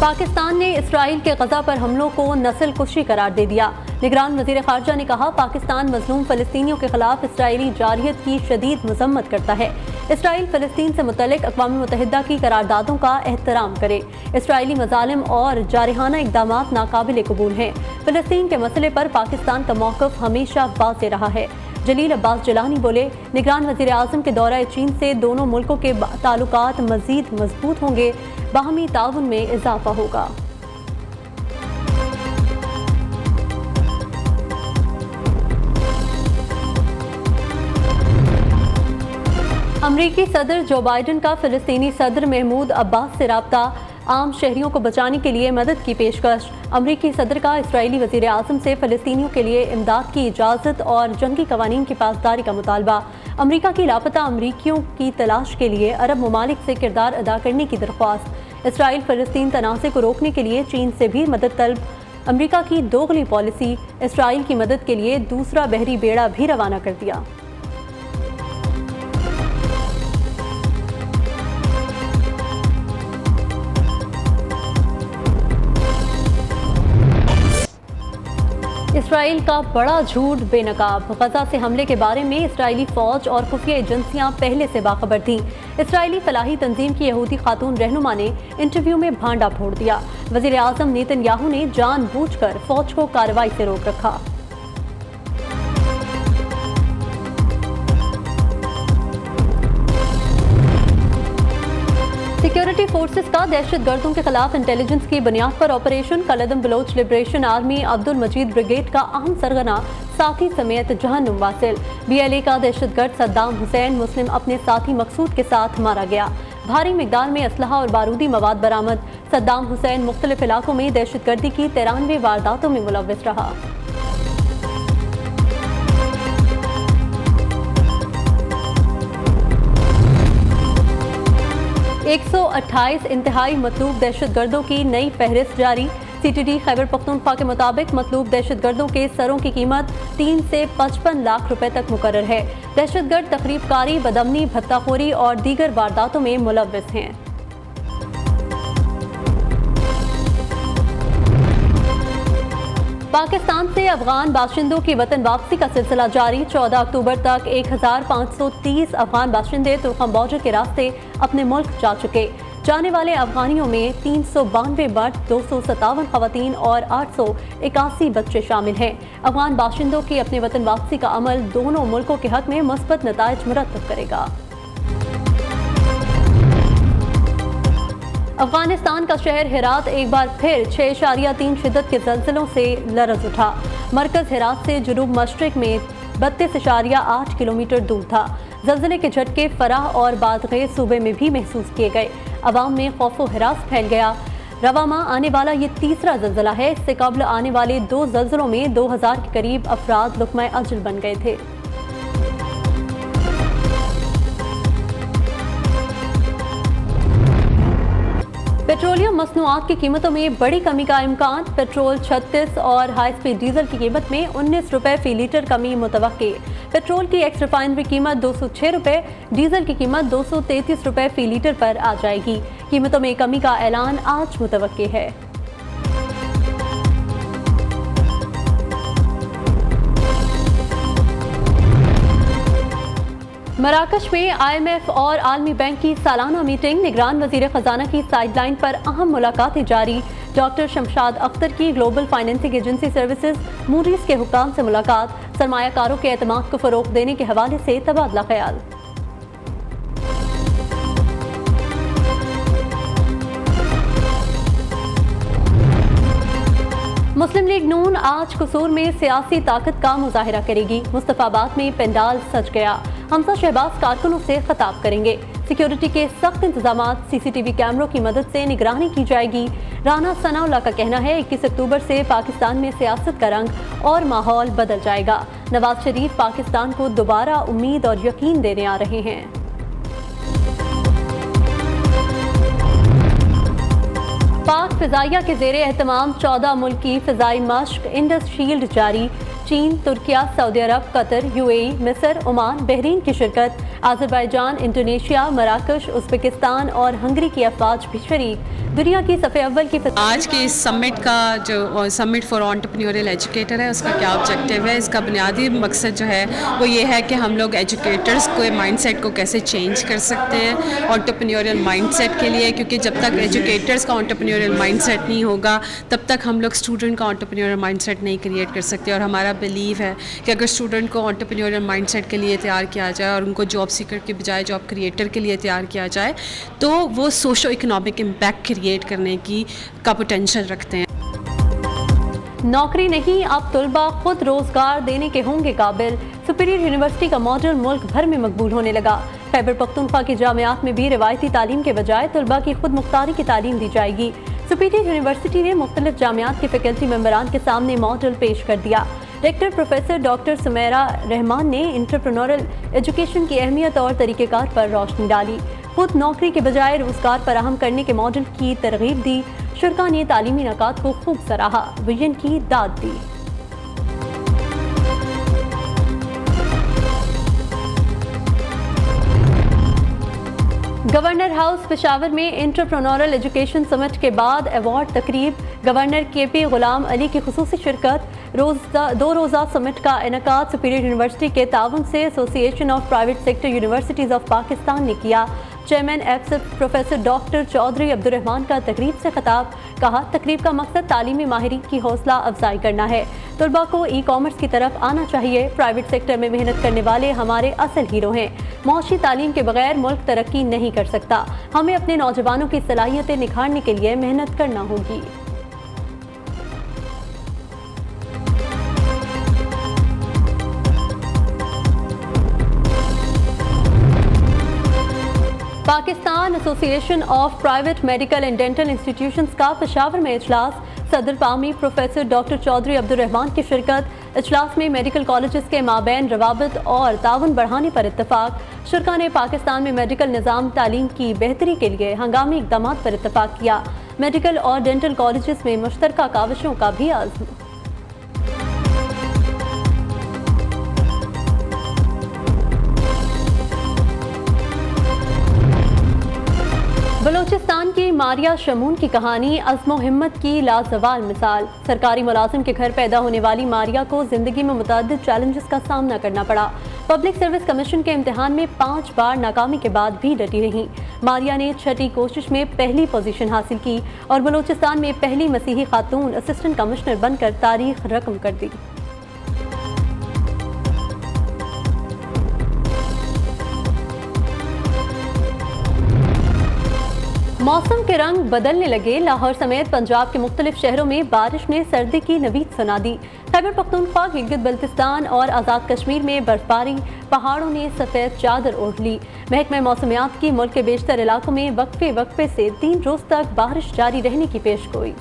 पाकिस्तान ने इसराइल के गजा पर हमलों को नस्ल कुशी करार दे दिया। निगरान वज़ीर ख़ारजा ने कहा, पाकिस्तान मज़लूम फ़लस्तीनियों के खिलाफ इसराइली जारहियत की शदीद मज़म्मत करता है। इसराइल फ़लस्तीन से मुतल्लिक़ अक़वाम मुत्तहिदा की करारदादों का एहतराम करे। इसराइली मज़ालिम और जारहाना इक़दामात नाकाबिल कबूल हैं। फ़लस्तीन के मसले पर पाकिस्तान का मौक़िफ़ हमेशा वाज़ेह रहा है। जलील अब्बास जिलानी बोले, निगरान वज़ीर आज़म के दौरा चीन से दोनों मुल्कों के ताल्लुकात मज़ीद मजबूत होंगे, बाहमी ताउन में इजाफा होगा। अमरीकी सदर जो बाइडन का फ़िलिस्तीनी सदर महमूद अब्बास से राब्ता, आम शहरियों को बचाने के लिए मदद की पेशकश। अमरीकी सदर का इसराइली वज़ीर आज़म से फ़लस्तीनियों के लिए इमदाद की इजाज़त और जंगी कवानीन की पासदारी का मुतालबा। अमरीका की लापता अमरीकियों की तलाश के लिए अरब ममालिक से किरदार अदा करने की दरख्वास्त। इसराइल फ़लस्तीन तनाज़े को रोकने के लिए चीन से भी मदद तलब। अमरीका की दोगली पॉलिसी, इसराइल की मदद के लिए दूसरा बहरी बेड़ा भी रवाना कर दिया। इसराइल का बड़ा झूठ बेनकाब। गजा से हमले के बारे में इसराइली फौज और खुफिया एजेंसियां पहले से बाखबर थीं। इसराइली फलाही तंजीम की यहूदी खातून रहनुमा ने इंटरव्यू में भांडा फोड़ दिया। वज़ीर आज़म नेतन्याहू ने जानबूझकर फौज को कार्रवाई से रोक रखा। सिक्योरिटी फोर्सेस का दहशत गर्दों के खिलाफ इंटेलिजेंस की बुनियाद पर ऑपरेशन कलदम Baloch liberation army Abdul Majeed brigade का अहम सरगना साथी समेत जहन्नुम वासिल। BLA का दहशत गर्द सद्दाम हुसैन मुस्लिम अपने साथी मकसूद के साथ मारा गया। भारी मिकदार में असलहा और बारूदी मवाद बरामद। सद्दाम हुसैन मुख्तलिफ इलाकों में दहशत गर्दी की 93 वारदातों में मुलव्विस रहा। एक 128 इंतहाई मतलूब दहशत गर्दों की नई फहरिस्त जारी। CTD खैबर पख्तूनख्वा के मुताबिक मतलूब दहशत गर्दों के सरों की कीमत 3 से 55 लाख रुपए तक मुकर्रर है। दहशत गर्द तखरीबकारी, बदअमनी, भत्ताखोरी और दीगर वारदातों में मुलव्विस हैं। पाकिस्तान से अफगान बाशिंदों की वतन वापसी का सिलसिला जारी। 14 अक्टूबर तक 1530 अफगान बाशिंदे तुर्कम बॉर्डर के रास्ते अपने मुल्क जा चुके। जाने वाले अफगानियों में 392 मर्द, 257 खवातीन और 881 बच्चे शामिल हैं। अफगान बाशिंदों की अपने वतन वापसी का अमल दोनों मुल्कों के हक में मुस्बत नताइज मुरत्तब करेगा। अफगानिस्तान का शहर हेरात एक बार फिर 6.3 शिद्दत के ज़लज़लों से लरज़ उठा। मरकज़ हेरात से जुनूब मशरिक में 32.8 किलोमीटर दूर था। ज़लज़ले के झटके फराह और बादग़े सूबे में भी महसूस किए गए। अवाम में खौफ व हिरास फैल गया। रवा माह आने वाला ये तीसरा ज़लज़ला है। इससे कबल आने वाले 2 ज़लज़लों में 2000 के करीब अफराद लुक़्मा अजल बन गए थे। पेट्रोलियम मसनूआत की कीमतों में बड़ी कमी का इम्कान। पेट्रोल 36 और हाई स्पीड डीजल की कीमत में 19 रुपए फी लीटर कमी मुतवक्की। पेट्रोल की एक्स रिफाइनरी कीमत 206 रुपए, डीजल की कीमत 233 रुपए फी लीटर पर आ जाएगी। कीमतों में कमी का ऐलान आज मुतवक्की है। मराकश में IMF और आलमी बैंक की सालाना मीटिंग। निगरान वज़ीर ख़जाना की साइडलाइन पर अहम मुलाकातें जारी। डॉक्टर शमशाद अख्तर की global financing agency services Moody's के हुक्काम से मुलाकात। सरमायाकारों के एतमाद को फ़रोग़ देने के हवाले से तबादला ख्याल। मुस्लिम लीग नून आज कसूर में सियासी ताकत का मुजाहिरा करेगी। मुस्तफ़ाबाद में पेंडाल सज गया। हमजा शहबाज कारकुनों से खिताब करेंगे। सिक्योरिटी के सख्त इंतजाम, CCTV कैमरों की मदद से निगरानी की जाएगी। राना सनाउल्लाह का कहना है 21 अक्टूबर से पाकिस्तान में सियासत का रंग और माहौल बदल जाएगा। नवाज शरीफ पाकिस्तान को दोबारा उम्मीद और यकीन देने आ रहे हैं। पाक फिजाइया के ज़ेरे एहतमाम 14 मुल्की फिजाई मश्क इंडस शील्ड जारी। चीन, तुर्किया, सऊदी अरब, कतर, यूएई, मिस्र, ओमान, बहरीन की शिरकत। अजरबैजान, इंडोनेशिया, मराकश, उज़्बेकिस्तान और हंगरी की अफवाज भी शरीक। दुनिया की सफ़े अव्वल की आज के इस समिट का जो समिट फॉर एंटरप्रेन्योरियल एजुकेटर है, उसका क्या ऑब्जेक्टिव है? इसका बुनियादी मकसद जो है वो ये है कि हम लोग एजुकेटर्स को माइंडसेट को कैसे चेंज कर सकते हैं एंटरप्रेन्योरियल माइंडसेट के लिए, क्योंकि जब तक एजुकेटर्स का एंटरप्रेन्योरियल माइंडसेट नहीं होगा तब तक हम लोग स्टूडेंट का एंटरप्रेन्योरियल माइंडसेट नहीं क्रिएट कर सकते। और हमारा बिलीव है कि अगर स्टूडेंट को एंटरप्रेन्योरियल माइंडसेट के लिए तैयार किया जाए और उनको जॉब सीकर के बजाय जॉब क्रिएटर के लिए तैयार किया जाए तो वो सोशो इकोनॉमिक इम्पैक्ट क्रिएट करने का पोटेंशियल रखते हैं। नौकरी नहीं, अब तलबा खुद रोजगार देने के होंगे काबिल। सुपीरियर यूनिवर्सिटी का मॉडल मुल्क भर में मकबूल होने लगा। खैबर पख्तूनख्वा की जामियात में भी रिवायती तालीम के बजाय तलबा की खुद मुख्तारी की तालीम दी जाएगी। सुपीरियर यूनिवर्सिटी ने मुख्तलिफ जामियात के फैकल्टी मेंबरान के सामने मॉडल पेश कर दिया। Rector professor doctor Sumera Rahman ने एंटरप्रेन्योरियल एजुकेशन की अहमियत और तरीक़ेकार पर रोशनी डाली। खुद नौकरी के बजाय रोजगार फराहम करने के मॉडल की तरगीब दी। शुरा ने तालीमी नकात को खूब सराहा, विजन की दाद दी। गवर्नर हाउस पेशावर में एंटरप्रेन्योरियल एजुकेशन समिट के बाद अवार्ड तकरीब। गवर्नर KP गुलाम अली की खुसूसी शिरकत। 2 रोज़ा समिट का इनेकाद सुपीरियर यूनिवर्सिटी के ताउन से association of private sector universities of Pakistan ने किया। चेयरमैन एफसिप प्रोफेसर डॉक्टर चौधरी अब्दुर्रहमान का तकरीब से खिताब। कहा, तकरीब का मकसद तालीमी माहिरीन की हौसला अफजाई करना है। तलबा को ई-कॉमर्स की तरफ आना चाहिए। प्राइवेट सेक्टर में मेहनत करने वाले हमारे असल हीरो हैं। मौशी तालीम के बगैर मुल्क तरक्की नहीं कर सकता। हमें अपने नौजवानों की सलाहियतें निखारने के लिए मेहनत करना होगी। Pakistan association of private medical and dental institutions का पेशावर में इजलास। सदर पामी प्रोफेसर डॉक्टर चौधरी अब्दुर्रहमान की शिरकत। इजलास में मेडिकल कॉलेजेस के माबैन रवाबत और ताउन बढ़ाने पर इत्तफाक। शुरा ने पाकिस्तान में मेडिकल निज़ाम तालीम की बेहतरी के लिए हंगामी इक़दाम पर इत्तफाक किया। मेडिकल और डेंटल कॉलेजेस में मुश्तरका काविशों का भी आज़म। बलोचिस्तान की मारिया शमून की कहानी अज़्म व हिम्मत की लाजवाल मिसाल। सरकारी मुलाजिम के घर पैदा होने वाली मारिया को जिंदगी में मुतअद्दिद चैलेंजेस का सामना करना पड़ा। पब्लिक सर्विस कमीशन के इम्तिहान में 5 बार नाकामी के बाद भी डटी रही। मारिया ने 6ठी कोशिश में पहली पोजीशन हासिल की और बलोचिस्तान में पहली मसीही खातून असिस्टेंट कमिश्नर बनकर तारीख रकम कर दी। मौसम के रंग बदलने लगे। लाहौर समेत पंजाब के मुख्तलिफ शहरों में बारिश ने सर्दी की नवीद सुना दी। खैबर पख्तूनख्वा, गिलगित बल्तिस्तान और आज़ाद कश्मीर में बर्फबारी। पहाड़ों ने सफ़ेद चादर ओढ़ ली। महकमा मौसमियात की मुल्क के बेशतर इलाकों में वक्फे से 3 रोज़ तक बारिश जारी रहने की पेशगोई।